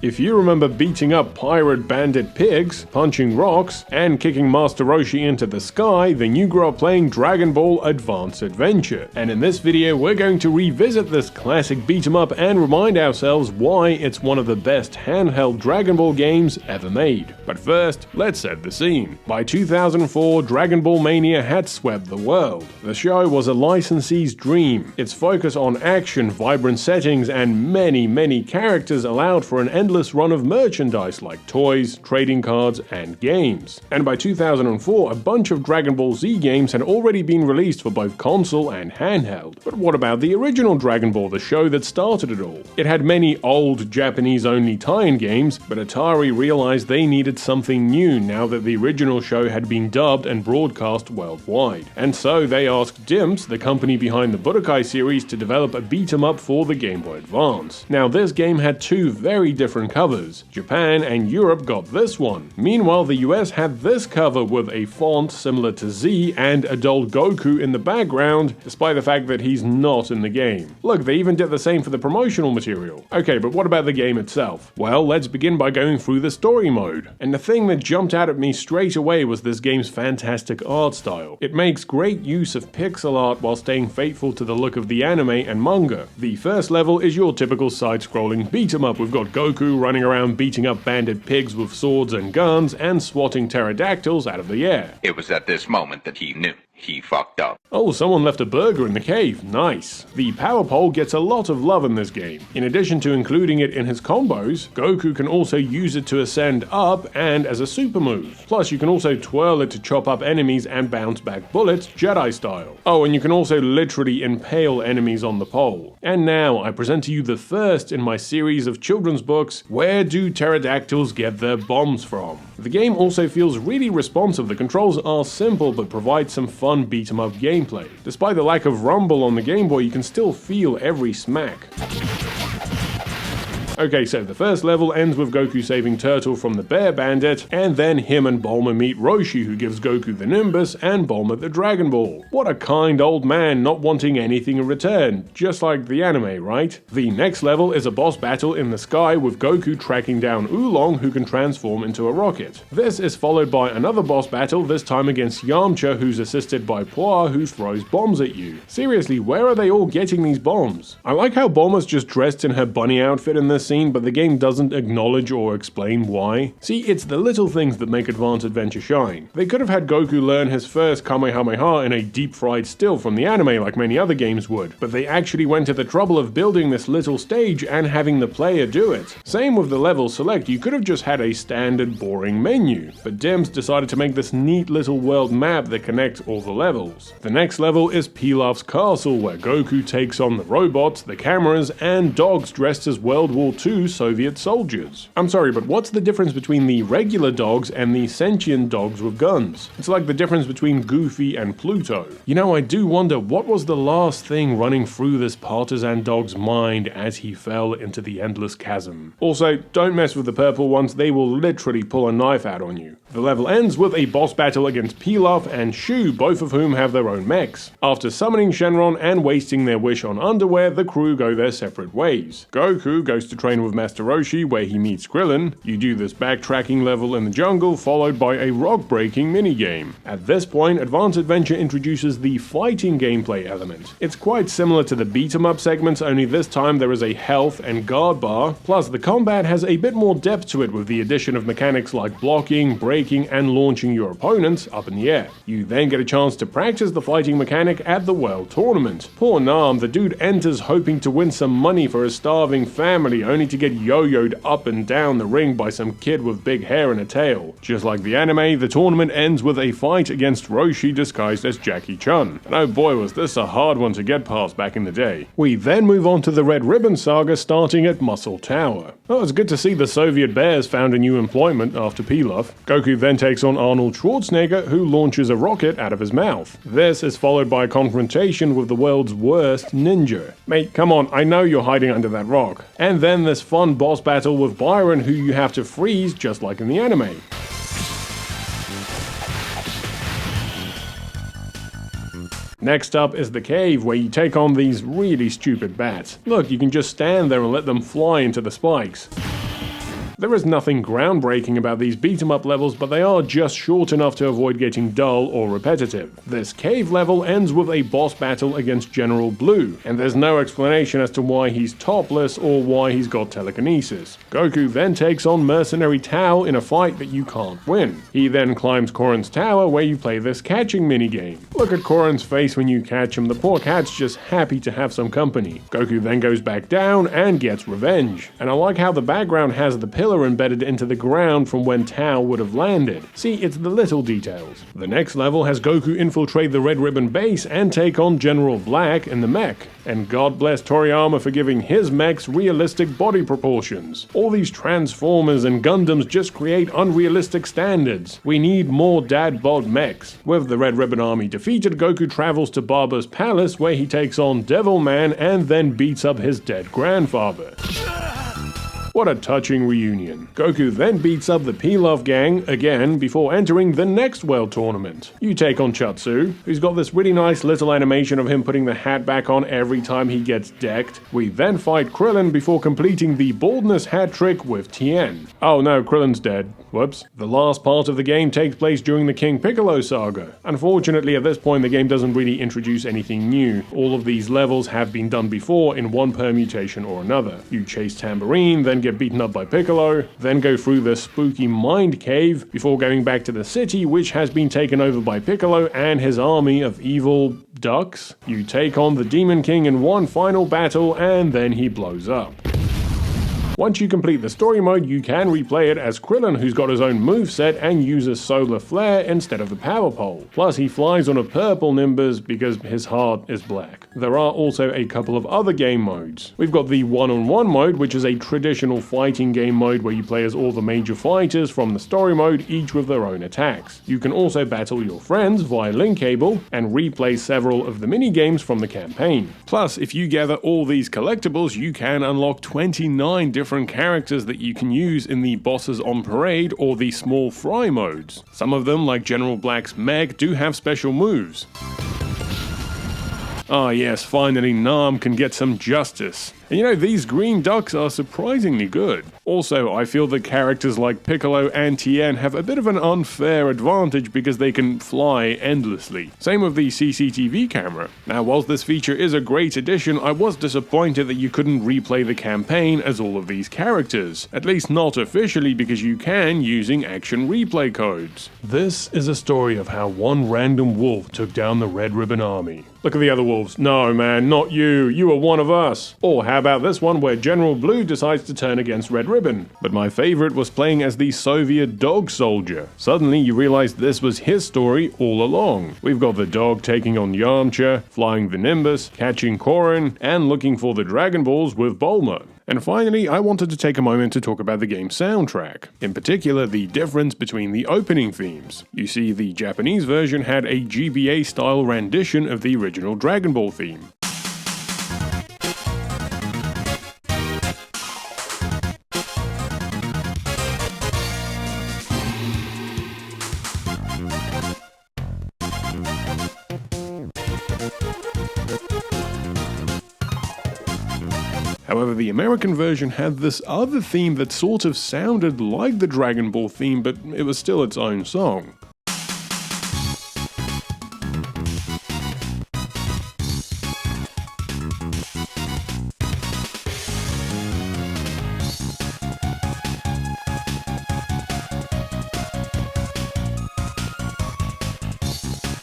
If you remember beating up pirate bandit pigs, punching rocks, and kicking Master Roshi into the sky, then you grew up playing Dragon Ball Advance Adventure. And in this video, we're going to revisit this classic beat 'em up and remind ourselves why it's one of the best handheld Dragon Ball games ever made. But first, let's set the scene. By 2004, Dragon Ball Mania had swept the world. The show was a licensee's dream. Its focus on action, vibrant settings, and many characters allowed for an endless run of merchandise like toys, trading cards, and games. And by 2004, a bunch of Dragon Ball Z games had already been released for both console and handheld. But what about the original Dragon Ball, the show that started it all? It had many old Japanese-only tie-in games, but Atari realized they needed something new now that the original show had been dubbed and broadcast worldwide. And so they asked DIMS, the company behind the Budokai series, to develop a beat-em-up for the Game Boy Advance. Now this game had two very different covers. Japan and Europe got this one. Meanwhile, the US had this cover with a font similar to Z and adult Goku in the background, despite the fact that he's not in the game. Look, they even did the same for the promotional material. Okay, but what about the game itself? Well, let's begin by going through the story mode. And the thing that jumped out at me straight away was this game's fantastic art style. It makes great use of pixel art while staying faithful to the look of the anime and manga. The first level is your typical side-scrolling beat-em-up. We've got Goku running around beating up bandit pigs with swords and guns and swatting pterodactyls out of the air. It was at this moment that he knew. He fucked up. Oh, someone left a burger in the cave. Nice. The power pole gets a lot of love in this game. In addition to including it in his combos, Goku can also use it to ascend up and as a super move. Plus, you can also twirl it to chop up enemies and bounce back bullets, Jedi style. Oh, and you can also literally impale enemies on the pole. And now, I present to you the first in my series of children's books, Where Do Pterodactyls Get Their Bombs From? The game also feels really responsive. The controls are simple but provide some fun beat-em-up gameplay. Despite the lack of rumble on the Game Boy, you can still feel every smack. Okay, so the first level ends with Goku saving Turtle from the Bear Bandit, and then him and Bulma meet Roshi, who gives Goku the Nimbus and Bulma the Dragon Ball. What a kind old man, not wanting anything in return, just like the anime, right? The next level is a boss battle in the sky with Goku tracking down Oolong, who can transform into a rocket. This is followed by another boss battle, this time against Yamcha, who's assisted by Poir, who throws bombs at you. Seriously, where are they all getting these bombs? I like how Bulma's just dressed in her bunny outfit in this scene, but the game doesn't acknowledge or explain why. See, it's the little things that make Advance Adventure shine. They could have had Goku learn his first Kamehameha in a deep-fried still from the anime like many other games would, but they actually went to the trouble of building this little stage and having the player do it. Same with the level select, you could have just had a standard boring menu, but DIMS decided to make this neat little world map that connects all the levels. The next level is Pilaf's castle, where Goku takes on the robots, the cameras, and dogs dressed as World War II Soviet soldiers. I'm sorry, but what's the difference between the regular dogs and the sentient dogs with guns? It's like the difference between Goofy and Pluto. You know, I do wonder what was the last thing running through this partisan dog's mind as he fell into the endless chasm. Also, don't mess with the purple ones, they will literally pull a knife out on you. The level ends with a boss battle against Pilaf and Shu, both of whom have their own mechs. After summoning Shenron and wasting their wish on underwear, the crew go their separate ways. Goku goes to train with Master Roshi, where he meets Krillin. You do this backtracking level in the jungle, followed by a rock-breaking minigame. At this point, Advance Adventure introduces the fighting gameplay element. It's quite similar to the beat-em-up segments, only this time there is a health and guard bar, plus the combat has a bit more depth to it with the addition of mechanics like blocking, breaking, and launching your opponents up in the air. You then get a chance to practice the fighting mechanic at the World Tournament. Poor Nam, the dude enters hoping to win some money for his starving family, only to get yo-yoed up and down the ring by some kid with big hair and a tail. Just like the anime, the tournament ends with a fight against Roshi disguised as Jackie Chun. And oh boy, was this a hard one to get past back in the day. We then move on to the Red Ribbon Saga, starting at Muscle Tower. Oh, it's good to see the Soviet bears found a new employment after Pilaf. Goku then takes on Arnold Schwarzenegger, who launches a rocket out of his mouth. This is followed by a confrontation with the world's worst ninja. Mate, come on, I know you're hiding under that rock. And then this fun boss battle with Byron, who you have to freeze just like in the anime. Next up is the cave, where you take on these really stupid bats. Look, you can just stand there and let them fly into the spikes. There is nothing groundbreaking about these beat-em-up levels, but they are just short enough to avoid getting dull or repetitive. This cave level ends with a boss battle against General Blue, and there's no explanation as to why he's topless or why he's got telekinesis. Goku then takes on Mercenary Tao in a fight that you can't win. He then climbs Korin's tower where you play this catching minigame. Look at Korin's face when you catch him, the poor cat's just happy to have some company. Goku then goes back down and gets revenge. And I like how the background has the pillar embedded into the ground from when Tao would have landed. See, it's the little details. The next level has Goku infiltrate the Red Ribbon base and take on General Black in the mech. And God bless Toriyama for giving his mechs realistic body proportions. All these Transformers and Gundams just create unrealistic standards. We need more dad bod mechs. With the Red Ribbon Army defeated, Goku travels to Barba's palace where he takes on Devilman and then beats up his dead grandfather. What a touching reunion. Goku then beats up the Pilaf gang again before entering the next World Tournament. You take on Chatsu, who's got this really nice little animation of him putting the hat back on every time he gets decked. We then fight Krillin before completing the baldness hat trick with Tien. Oh no, Krillin's dead. Whoops. The last part of the game takes place during the King Piccolo saga. Unfortunately, at this point the game doesn't really introduce anything new. All of these levels have been done before in one permutation or another. You chase Tambourine, then get beaten up by Piccolo, then go through the spooky Mind Cave before going back to the city, which has been taken over by Piccolo and his army of evil ducks. You take on the Demon King in one final battle and then he blows up. Once you complete the story mode, you can replay it as Krillin, who's got his own moveset and uses solar flare instead of the power pole. Plus he flies on a purple Nimbus because his heart is black. There are also a couple of other game modes. We've got the one-on-one mode, which is a traditional fighting game mode where you play as all the major fighters from the story mode, each with their own attacks. You can also battle your friends via link cable and replay several of the mini-games from the campaign. Plus, if you gather all these collectibles, you can unlock 29 different characters that you can use in the bosses on parade or the small fry modes. Some of them, like General Black's Meg, do have special moves. Ah yes, finally Nam can get some justice. And you know, these green ducks are surprisingly good. Also, I feel that characters like Piccolo and Tien have a bit of an unfair advantage because they can fly endlessly. Same with the CCTV camera. Now, whilst this feature is a great addition, I was disappointed that you couldn't replay the campaign as all of these characters. At least not officially, because you can using action replay codes. This is a story of how one random wolf took down the Red Ribbon Army. Look at the other wolves. No man, not you. You are one of us. Or how about this one where General Blue decides to turn against Red Ribbon? But my favorite was playing as the Soviet dog soldier. Suddenly you realize this was his story all along. We've got the dog taking on Yamcha, flying the Nimbus, catching Korin, and looking for the Dragon Balls with Bulma. And finally, I wanted to take a moment to talk about the game's soundtrack. In particular, the difference between the opening themes. You see, the Japanese version had a GBA-style rendition of the original Dragon Ball theme. However, the American version had this other theme that sort of sounded like the Dragon Ball theme, but it was still its own song.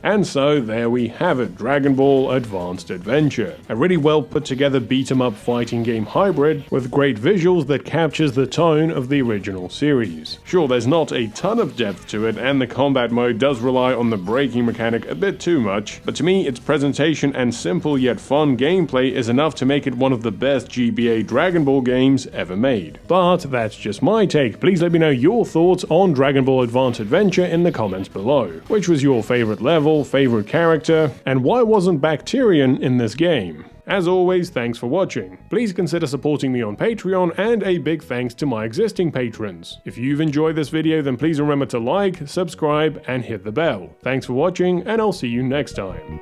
And so there we have it, Dragon Ball Advanced Adventure. A really well put together beat 'em up fighting game hybrid with great visuals that captures the tone of the original series. Sure, there's not a ton of depth to it, and the combat mode does rely on the braking mechanic a bit too much, but to me its presentation and simple yet fun gameplay is enough to make it one of the best GBA Dragon Ball games ever made. But that's just my take. Please let me know your thoughts on Dragon Ball Advanced Adventure in the comments below. Which was your favorite level, favorite character, and why wasn't Bacterian in this game? As always, thanks for watching. Please consider supporting me on Patreon, and a big thanks to my existing patrons. If you've enjoyed this video, then please remember to like, subscribe, and hit the bell. Thanks for watching, and I'll see you next time.